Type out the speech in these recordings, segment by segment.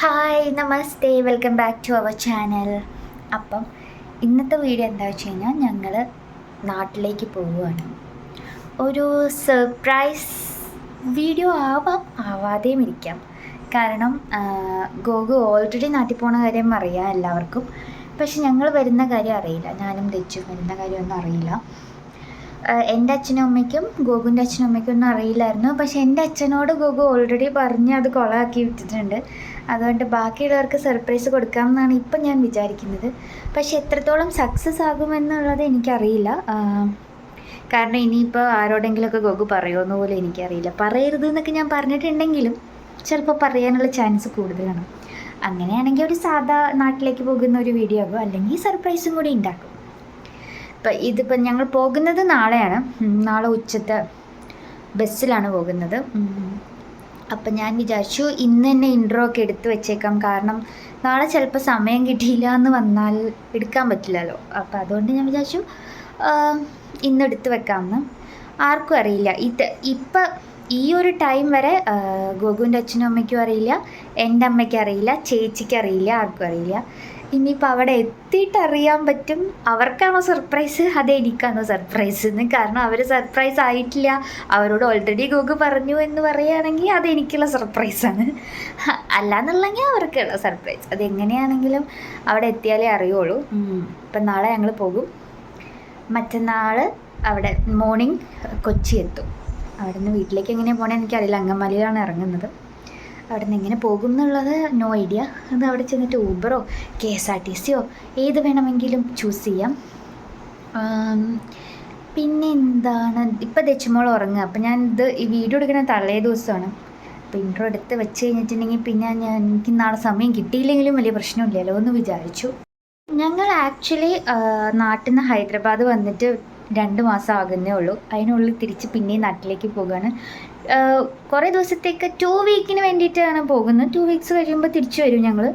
Hi നമസ്തേ, welcome back to our channel. അപ്പം ഇന്നത്തെ വീഡിയോ എന്താ വെച്ച് കഴിഞ്ഞാൽ ഞങ്ങൾ നാട്ടിലേക്ക് പോവുകയാണ്. ഒരു സർപ്രൈസ് വീഡിയോ ആവാം, ആവാതെയും ഇരിക്കാം. കാരണം ഗോഗു ഓൾറെഡി നാട്ടിൽ പോകുന്ന കാര്യം അറിയാം എല്ലാവർക്കും. പക്ഷെ ഞങ്ങൾ വരുന്ന കാര്യം അറിയില്ല. ഞാനും തെച്ചും വരുന്ന കാര്യമൊന്നും അറിയില്ല. എൻ്റെ അച്ഛനും അമ്മയ്ക്കും ഗോകുൻ്റെ അച്ഛനും അമ്മയ്ക്കും ഒന്നും അറിയില്ലായിരുന്നു. പക്ഷെ എൻ്റെ അച്ഛനോട് ഗോഗു ഓൾറെഡി പറഞ്ഞ് അത് കൊളാക്കി വിട്ടിട്ടുണ്ട്. അതുകൊണ്ട് ബാക്കിയുള്ളവർക്ക് സർപ്രൈസ് കൊടുക്കാമെന്നാണ് ഇപ്പം ഞാൻ വിചാരിക്കുന്നത്. പക്ഷെ എത്രത്തോളം സക്സസ് ആകുമെന്നുള്ളത് എനിക്കറിയില്ല. കാരണം ഇനിയിപ്പോൾ ആരോടെങ്കിലുമൊക്കെ ഗോഗു പറയുമെന്ന് പോലും എനിക്കറിയില്ല. പറയരുത് എന്നൊക്കെ ഞാൻ പറഞ്ഞിട്ടുണ്ടെങ്കിലും ചിലപ്പോൾ പറയാനുള്ള ചാൻസ് കൂടുതലാണ്. അങ്ങനെയാണെങ്കിൽ ഒരു സാധാ നാട്ടിലേക്ക് പോകുന്ന ഒരു വീഡിയോ ആകും, അല്ലെങ്കിൽ സർപ്രൈസും കൂടി ഉണ്ടാക്കും. ഇതിപ്പം ഞങ്ങൾ പോകുന്നത് നാളെയാണ്. നാളെ ഉച്ചത്തെ ബസ്സിലാണ് പോകുന്നത്. അപ്പം ഞാൻ വിചാരിച്ചു ഇന്ന് തന്നെ ഇൻട്രോ ഒക്കെ എടുത്ത് വെച്ചേക്കാം. കാരണം നാളെ ചിലപ്പോൾ സമയം കിട്ടിയില്ല എന്ന് വന്നാൽ എടുക്കാൻ പറ്റില്ലല്ലോ. അപ്പം അതുകൊണ്ട് ഞാൻ വിചാരിച്ചു ഇന്ന് എടുത്ത് വെക്കാമെന്ന്. ആർക്കും അറിയില്ല. ഇപ്പം ഈ ഒരു ടൈം വരെ ഗോകുവിൻ്റെ അച്ഛനും അമ്മയ്ക്കും അറിയില്ല, എൻ്റെ അമ്മയ്ക്കും അറിയില്ല, ചേച്ചിക്ക് അറിയില്ല, ആർക്കും അറിയില്ല. ഇനിയിപ്പോൾ അവിടെ എത്തിയിട്ട് അറിയാൻ പറ്റും അവർക്കാണോ സർപ്രൈസ് അതേ എനിക്കാണോ സർപ്രൈസ് എന്ന്. കാരണം അവർ സർപ്രൈസ് ആയിട്ടില്ല, അവരോട് ഓൾറെഡി ഗോഗു പറഞ്ഞു എന്ന് പറയുകയാണെങ്കിൽ അതെനിക്കുള്ള സർപ്രൈസാണ്. അല്ലാന്നുള്ളെങ്കിൽ അവർക്കുള്ള സർപ്രൈസ്. അതെങ്ങനെയാണെങ്കിലും അവിടെ എത്തിയാലേ അറിയുള്ളൂ. ഇപ്പം നാളെ ഞങ്ങൾ പോകും. മറ്റന്നാൾ അവിടെ മോർണിംഗ് കൊച്ചി എത്തും. അവിടെ നിന്ന് വീട്ടിലേക്ക് എങ്ങനെയാണ് പോകണമെന്ന് എനിക്കറിയില്ല. അങ്കമാലിയിലാണ് ഇറങ്ങുന്നത്. അവിടെ നിന്ന് എങ്ങനെ പോകും എന്നുള്ളത് നോ ഐഡിയ. അത് അവിടെ ചെന്നിട്ട് ഊബറോ KSRTCയോ ഏത് വേണമെങ്കിലും ചൂസ് ചെയ്യാം. പിന്നെ എന്താണ്, ഇപ്പം ദച്ചുമോൾ ഉറങ്ങുക. അപ്പം ഞാൻ ഈ വീഡിയോ എടുക്കുന്ന തള്ളേ ദിവസമാണ്. അപ്പോൾ ഇൻട്രോ എടുത്ത് വെച്ച് കഴിഞ്ഞിട്ടുണ്ടെങ്കിൽ പിന്നെ എനിക്ക് നാളെ സമയം കിട്ടിയില്ലെങ്കിലും വലിയ പ്രശ്നമില്ലല്ലോ എന്ന് വിചാരിച്ചു. ഞങ്ങൾ ആക്ച്വലി നാട്ടിൽ നിന്ന് ഹൈദരാബാദ് വന്നിട്ട് 2 മാസം ആകുന്നേ ഉള്ളൂ. അതിനുള്ളിൽ തിരിച്ച് പിന്നെയും നാട്ടിലേക്ക് പോകുകയാണ്. കുറേ ദിവസത്തേക്ക് 2 വീക്കിന് വേണ്ടിയിട്ടാണ് പോകുന്നത്. 2 വീക്സ് കഴിയുമ്പോൾ തിരിച്ചു വരും ഞങ്ങൾ.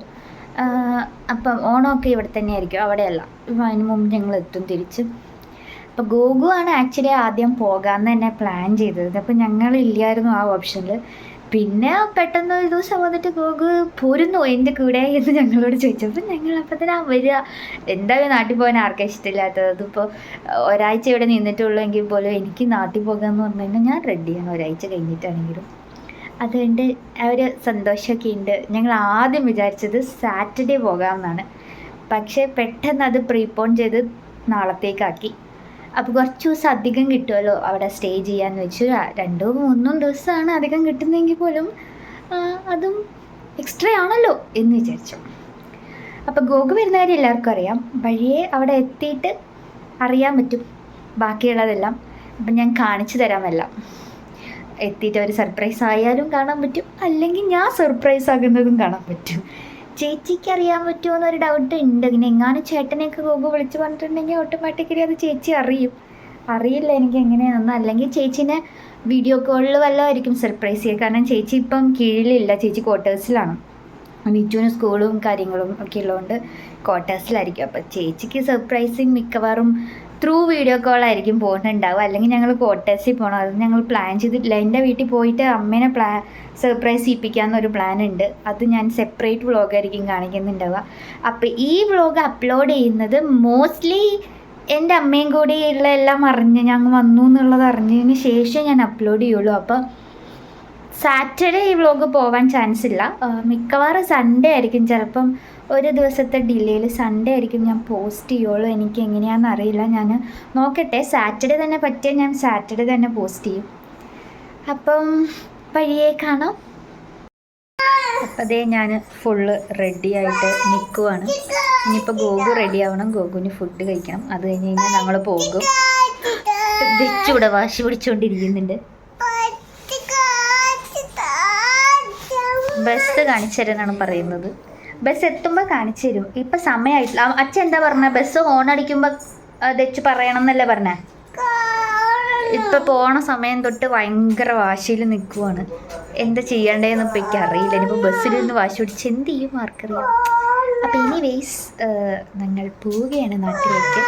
അപ്പം ഓണമൊക്കെ ഇവിടെ തന്നെ ആയിരിക്കും, അവിടെയല്ല. അതിന് മുമ്പ് ഞങ്ങൾ എത്തും തിരിച്ച്. അപ്പോൾ ഗോഗു ആണ് ആക്ച്വലി ആദ്യം പോകാമെന്ന് തന്നെ പ്ലാൻ ചെയ്തത്. അപ്പോൾ ഞങ്ങളില്ലായിരുന്നു ആ ഓപ്ഷനിൽ. പിന്നെ പെട്ടെന്ന് ഒരു ദിവസം വന്നിട്ട് ഗോഗു പോരുന്നു എൻ്റെ കൂടെ എന്ന് ഞങ്ങളോട് ചോദിച്ചപ്പോൾ ഞങ്ങളപ്പോൾ തന്നെ വരിക. എന്തായാലും നാട്ടിൽ പോകാൻ ആർക്കും ഇഷ്ടമില്ലാത്തത്. അതിപ്പോൾ ഒരാഴ്ച ഇവിടെ നിന്നിട്ടുള്ളെങ്കിൽ പോലും എനിക്ക് നാട്ടിൽ പോകാമെന്ന് പറഞ്ഞു കഴിഞ്ഞാൽ ഞാൻ റെഡിയാണ്, ഒരാഴ്ച കഴിഞ്ഞിട്ടാണെങ്കിലും. അതുകൊണ്ട് ആ ഒരു സന്തോഷമൊക്കെ ഉണ്ട്. ഞങ്ങൾ ആദ്യം വിചാരിച്ചത് സാറ്റർഡേ പോകാമെന്നാണ്. പക്ഷേ പെട്ടെന്ന് അത് പ്രീപോൺ ചെയ്ത് നാളത്തേക്കാക്കി. അപ്പോൾ കുറച്ച് ദിവസം അധികം കിട്ടുമല്ലോ അവിടെ സ്റ്റേ ചെയ്യാമെന്ന് വെച്ചു. 2-3 ദിവസമാണ് അധികം കിട്ടുന്നതെങ്കിൽ പോലും അതും എക്സ്ട്രാ ആണല്ലോ എന്ന് വിചാരിച്ചു. അപ്പോൾ ഗോഗു വരുന്ന കാര്യം എല്ലാവർക്കും അറിയാം. വഴിയെ അവിടെ എത്തിയിട്ട് അറിയാൻ പറ്റും ബാക്കിയുള്ളതെല്ലാം. അപ്പം ഞാൻ കാണിച്ചു തരാമെല്ലാം. എത്തിയിട്ട് ഒരു സർപ്രൈസ് ആയാലും കാണാൻ പറ്റും, അല്ലെങ്കിൽ ഞാൻ സർപ്രൈസ് ആകുന്നതും കാണാൻ പറ്റും. ചേച്ചിക്ക് അറിയാൻ പറ്റുമോ എന്നൊരു ഡൗട്ട് ഉണ്ട്. പിന്നെ എങ്ങാനും ചേട്ടനെയൊക്കെ ഗോഗു വിളിച്ച് പറഞ്ഞിട്ടുണ്ടെങ്കിൽ ഓട്ടോമാറ്റിക്കലി അത് ചേച്ചി അറിയില്ല എനിക്ക് എങ്ങനെയാണെന്ന്. അല്ലെങ്കിൽ ചേച്ചീനെ വീഡിയോ കോളിൽ വല്ലതായിരിക്കും സർപ്രൈസ് ചെയ്യുക. കാരണം ചേച്ചി ഇപ്പം കീഴിലില്ല, ചേച്ചി ക്വാർട്ടേഴ്സിലാണ്. വിറ്റുവിന് സ്കൂളും കാര്യങ്ങളും ഒക്കെ ഉള്ളതുകൊണ്ട് ക്വാർട്ടേഴ്സിലായിരിക്കും. അപ്പം ചേച്ചിക്ക് സർപ്രൈസിങ് മിക്കവാറും ത്രൂ വീഡിയോ കോളായിരിക്കും പോകുന്നുണ്ടാവുക. അല്ലെങ്കിൽ ഞങ്ങൾ ക്വാർട്ടേഴ്സിൽ പോകണം. അത് ഞങ്ങൾ പ്ലാൻ ചെയ്തിട്ടില്ല. എൻ്റെ വീട്ടിൽ പോയിട്ട് അമ്മേനെ സർപ്രൈസ് ചെയ്യിപ്പിക്കാമെന്നൊരു പ്ലാൻ ഉണ്ട്. അത് ഞാൻ സെപ്പറേറ്റ് വ്ളോഗായിരിക്കും കാണിക്കുന്നുണ്ടാവുക. അപ്പോൾ ഈ വ്ളോഗ് അപ്ലോഡ് ചെയ്യുന്നത് മോസ്റ്റ്ലി എൻ്റെ അമ്മയും കൂടി ഉള്ള എല്ലാം അറിഞ്ഞ് ഞങ്ങൾ വന്നു എന്നുള്ളത് അറിഞ്ഞതിന് ശേഷം ഞാൻ അപ്ലോഡ് ചെയ്യുള്ളൂ. അപ്പോൾ സാറ്റർഡേ ഈ വ്ളോഗ് പോകാൻ ചാൻസ് ഇല്ല. മിക്കവാറും സൺഡേ ആയിരിക്കും. ചിലപ്പം ഒരു ദിവസത്തെ ഡിലേയിൽ സൺഡേ ആയിരിക്കും ഞാൻ പോസ്റ്റ് ചെയ്യുള്ളൂ. എനിക്ക് എങ്ങനെയാണെന്ന് അറിയില്ല. ഞാൻ നോക്കട്ടെ. സാറ്റർഡേ തന്നെ പറ്റിയാൽ ഞാൻ സാറ്റർഡേ തന്നെ പോസ്റ്റ് ചെയ്യും. അപ്പം വഴിയേ കാണാം. അപ്പം അതേ ഞാൻ ഫുള്ള് റെഡി ആയിട്ട് നിൽക്കുവാണ്. ഇനിയിപ്പോൾ ഗോഗു റെഡി ആവണം, ഗോഗുവിന് ഫുഡ് കഴിക്കണം. അത് കഴിഞ്ഞ് കഴിഞ്ഞാൽ ഞങ്ങൾ പോകും. വെച്ചൂടെ വാശി പിടിച്ചുകൊണ്ടിരിക്കുന്നുണ്ട്. ബസ് കാണിച്ചു തരാനാണ് പറയുന്നത്. ബസ് എത്തുമ്പോൾ കാണിച്ചു തരും. ഇപ്പം സമയമായിട്ടില്ല. അച്ഛൻ എന്താ പറഞ്ഞത്? ബസ് ഹോൺ അടിക്കുമ്പോൾ വെച്ച് പറയണം എന്നല്ലേ പറഞ്ഞേ? ഇപ്പം പോണ സമയം തൊട്ട് ഭയങ്കര വാശിയിൽ നിൽക്കുവാണ്. എന്താ ചെയ്യേണ്ടതെന്ന് ഇപ്പം എനിക്കറിയില്ല. ഇനിയിപ്പോൾ ബസ്സിലിരുന്ന് വാശി പിടിച്ച് എന്ത് ചെയ്യും ആർക്കറിയാം. അപ്പോൾ എനിവേസ് ഞങ്ങൾ പോവുകയാണ് നാട്ടിലേക്ക്.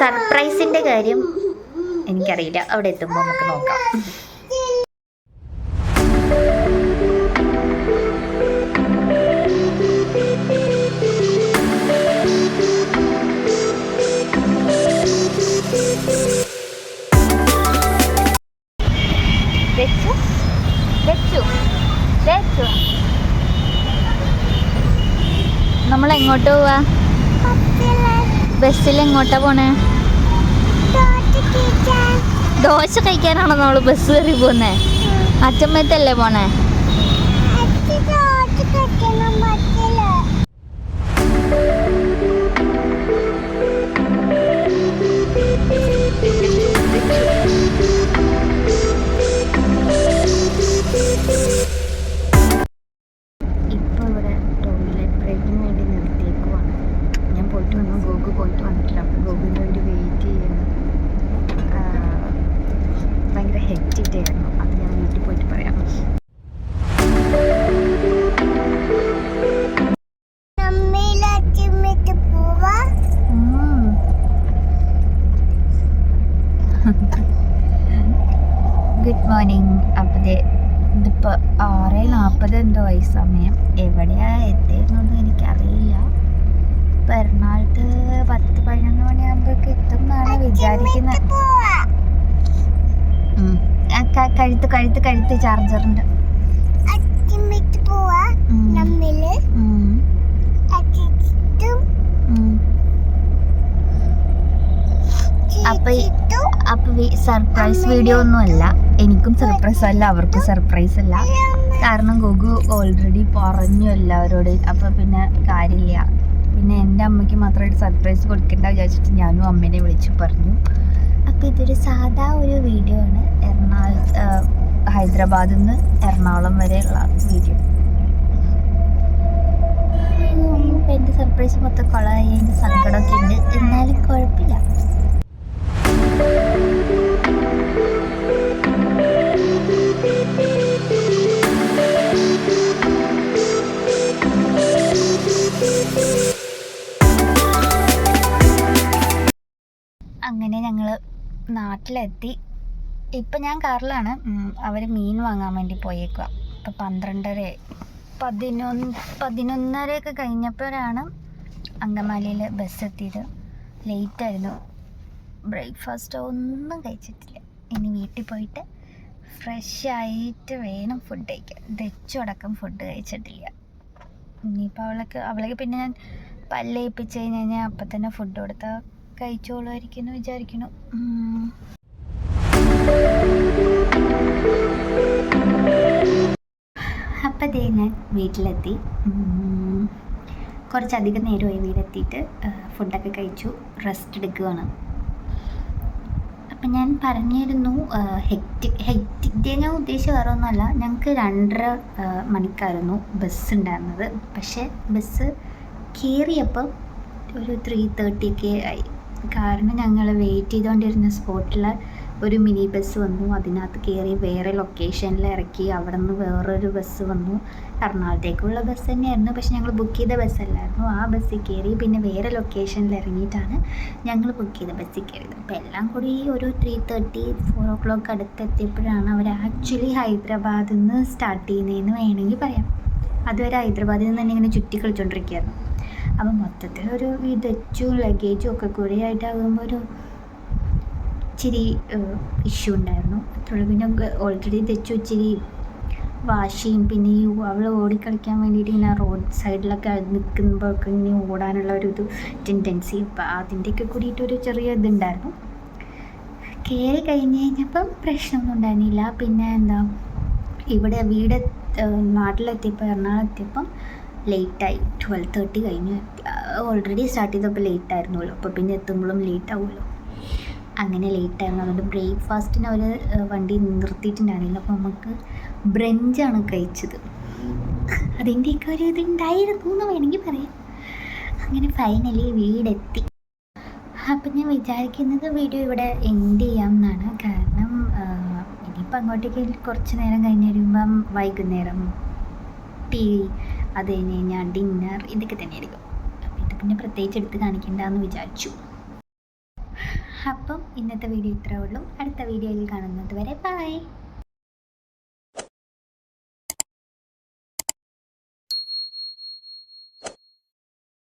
സർപ്രൈസിൻ്റെ കാര്യം എനിക്കറിയില്ല, അവിടെ എത്തുമ്പോൾ നമുക്ക് നോക്കാം. നമ്മൾ എങ്ങോട്ട് പോവാ? ബസ്സിൽ എങ്ങോട്ടാ പോണേ? ദോശ കഴിക്കാനാണോ നമ്മൾ ബസ് കയറി പോന്നേ? അച്ചമ്മത്തല്ലേ പോണേ? പോയിട്ട് വന്നിട്ടില്ല. അപ്പോൾ ഗോകുവിന് വേണ്ടി വെയിറ്റ് ചെയ്യണം. ഭയങ്കര ഹെക്റ്റിക് ഡേ ആയിരുന്നു. അത് ഞാൻ വീട്ടിൽ പോയിട്ട് പറയാം. Good morning. അപ്പോൾ ഇതിപ്പോൾ 6:40 എന്തോ ആയി സമയം. എവിടെയാ എത്തിയെന്നൊന്നും എനിക്കറിയില്ല. എറണാകുളത്ത് 10-11 മണിയാകുമ്പോഴേക്ക് എത്തും എന്നാണ് വിചാരിക്കുന്നത്. കഴുത്ത് ചാർജറുണ്ട്. അപ്പൊ സർപ്രൈസ് വീഡിയോ ഒന്നും അല്ല. എനിക്കും സർപ്രൈസ് അല്ല, അവർക്കും സർപ്രൈസ് അല്ല. കാരണം ഗോഗു ഓൾറെഡി പറഞ്ഞു എല്ലാവരോട്. അപ്പൊ പിന്നെ കാര്യമില്ല. പിന്നെ എൻ്റെ അമ്മയ്ക്ക് മാത്രമായിട്ട് സർപ്രൈസ് കൊടുക്കേണ്ട വിചാരിച്ചിട്ട് ഞാനും അമ്മേനെ വിളിച്ചു പറഞ്ഞു. അപ്പോൾ ഇതൊരു സാധാ ഒരു വീഡിയോ ആണ്. ഹൈദരാബാദിൽ നിന്ന് എറണാകുളം വരെയുള്ള വീഡിയോ. ഇപ്പം എൻ്റെ സർപ്രൈസ് മൊത്തം കൊളായി. അതിൻ്റെ സങ്കടമൊക്കെ ഉണ്ട്. എന്നാലും കുഴപ്പമില്ല. അങ്ങനെ ഞങ്ങൾ നാട്ടിലെത്തി. ഇപ്പം ഞാൻ കാറിലാണ്. അവർ മീൻ വാങ്ങാൻ വേണ്ടി പോയേക്കുക. ഇപ്പം 11:30 കഴിഞ്ഞപ്പോഴാണ് അങ്കമാലിയിൽ ബസ് എത്തിയത്. ലേറ്റായിരുന്നു. ബ്രേക്ക്ഫാസ്റ്റ് ഒന്നും കഴിച്ചിട്ടില്ല. ഇനി വീട്ടിൽ പോയിട്ട് ഫ്രഷ് ആയിട്ട് വേണം ഫുഡ് കഴിക്കാൻ. ദച്ചടക്കം ഫുഡ് കഴിച്ചിട്ടില്ല. ഇനിയിപ്പോൾ അവളേക്ക് പിന്നെ ഞാൻ പല്ലേൽപ്പിച്ച് കഴിഞ്ഞാൽ അപ്പം തന്നെ ഫുഡ് കൊടുത്താൽ കഴിച്ചോളുമായിരിക്കും എന്ന് വിചാരിക്കുന്നു. അപ്പം ഞാൻ വീട്ടിലെത്തി. കുറച്ചധികം നേരമായി വീടെത്തിയിട്ട്. ഫുഡൊക്കെ കഴിച്ചു, റെസ്റ്റ് എടുക്കുകയാണ്. അപ്പം ഞാൻ പറഞ്ഞിരുന്നു ഹെക്റ്റിക് ഡേ. ഞാൻ ഉദ്ദേശിച്ച വേറെ ഒന്നുമല്ല. ഞങ്ങൾക്ക് 2:30 മണിക്കായിരുന്നു ബസ് ഉണ്ടായിരുന്നത്. പക്ഷേ ബസ് കയറിയപ്പം ഒരു 3:30 ആയി. കാരണം ഞങ്ങൾ വെയിറ്റ് ചെയ്തുകൊണ്ടിരുന്ന സ്പോട്ടിൽ ഒരു മിനി ബസ് വന്നു. അതിനകത്ത് കയറി വേറെ ലൊക്കേഷനിൽ ഇറക്കി. അവിടെ നിന്ന് വേറൊരു ബസ് വന്നു. എറണാകുളത്തേക്കുള്ള ബസ് തന്നെയായിരുന്നു. പക്ഷെ ഞങ്ങൾ ബുക്ക് ചെയ്ത ബസ്സല്ലായിരുന്നു. ആ ബസ്സിൽ കയറി പിന്നെ വേറെ ലൊക്കേഷനിൽ ഇറങ്ങിയിട്ടാണ് ഞങ്ങൾ ബുക്ക് ചെയ്ത ബസ്സിൽ കയറിയത്. അപ്പോൾ എല്ലാം കൂടി ഒരു 3:30-4 o'clock അടുത്തെത്തിയപ്പോഴാണ് അവർ ആക്ച്വലി ഹൈദരാബാദിൽ നിന്ന് സ്റ്റാർട്ട് ചെയ്യുന്നതെന്ന് വേണമെങ്കിൽ പറയാം. അതുവരെ ഹൈദരാബാദിൽ നിന്ന് തന്നെ ഇങ്ങനെ ചുറ്റി കളിച്ചുകൊണ്ടിരിക്കുകയായിരുന്നു. അപ്പം മൊത്തത്തിലൊരു വിതച്ചും ലഗേജും ഒക്കെ കൂടി ആയിട്ടാകുമ്പോൾ ഒരു ഇച്ചിരി ഇഷ്യൂ ഉണ്ടായിരുന്നു. അത്രയുള്ളൂ. പിന്നെ ഓൾറെഡി തെച്ചു ഇച്ചിരി വാശിയും പിന്നെ ഈ അവൾ ഓടിക്കളിക്കാൻ വേണ്ടിയിട്ട് ഇങ്ങനെ റോഡ് സൈഡിലൊക്കെ നിൽക്കുമ്പോഴൊക്കെ ഇനി ഓടാനുള്ള ഒരു ടെൻഡൻസി. അപ്പം അതിൻ്റെയൊക്കെ കൂടിയിട്ടൊരു ചെറിയ ഇതുണ്ടായിരുന്നു. കയറി കഴിഞ്ഞ് കഴിഞ്ഞപ്പം പ്രശ്നമൊന്നും ഉണ്ടായിരുന്നില്ല. പിന്നെ ഇവിടെ നാട്ടിലെത്തിയപ്പോൾ എറണാകുളത്തെത്തിയപ്പം ലേറ്റായി. 12:30 കഴിഞ്ഞു. ഓൾറെഡി സ്റ്റാർട്ട് ചെയ്തപ്പോൾ ലേറ്റായിരുന്നല്ലോ. അപ്പോൾ പിന്നെ എത്തുമ്പോഴും ലേറ്റ് ആവുമല്ലോ. അങ്ങനെ ലേറ്റായിരുന്നു. അതുകൊണ്ട് ബ്രേക്ക്ഫാസ്റ്റിന് അവർ വണ്ടി നിർത്തിയിട്ടുണ്ടായിരുന്നില്ല. അപ്പോൾ നമുക്ക് ബ്രഞ്ചാണ് കഴിച്ചത്. അതിൻ്റെയൊക്കെ ഒരു ഇതുണ്ടായിരുന്നു എന്ന് വേണമെങ്കിൽ പറയാം. അങ്ങനെ ഫൈനലി വീടെത്തി. അപ്പം ഞാൻ വിചാരിക്കുന്നത് വീഡിയോ ഇവിടെ എൻഡ് ചെയ്യാം എന്നാണ്. കാരണം ഇനിയിപ്പോൾ അങ്ങോട്ടേക്ക് കുറച്ച് നേരം കഴിഞ്ഞ് കഴിയുമ്പം വൈകുന്നേരം ടീ, അത് കഴിഞ്ഞ് കഴിഞ്ഞാൽ ഡിന്നർ, ഇതൊക്കെ തന്നെയായിരിക്കും. അപ്പം ഇത് പിന്നെ പ്രത്യേകിച്ച് എടുത്ത് കാണിക്കണ്ടെന്ന് വിചാരിച്ചു. അപ്പം ഇന്നത്തെ വീഡിയോ ഇത്രേ ഉള്ളൂ. അടുത്ത വീഡിയോയിൽ കാണുന്നത് വരെ ബൈ.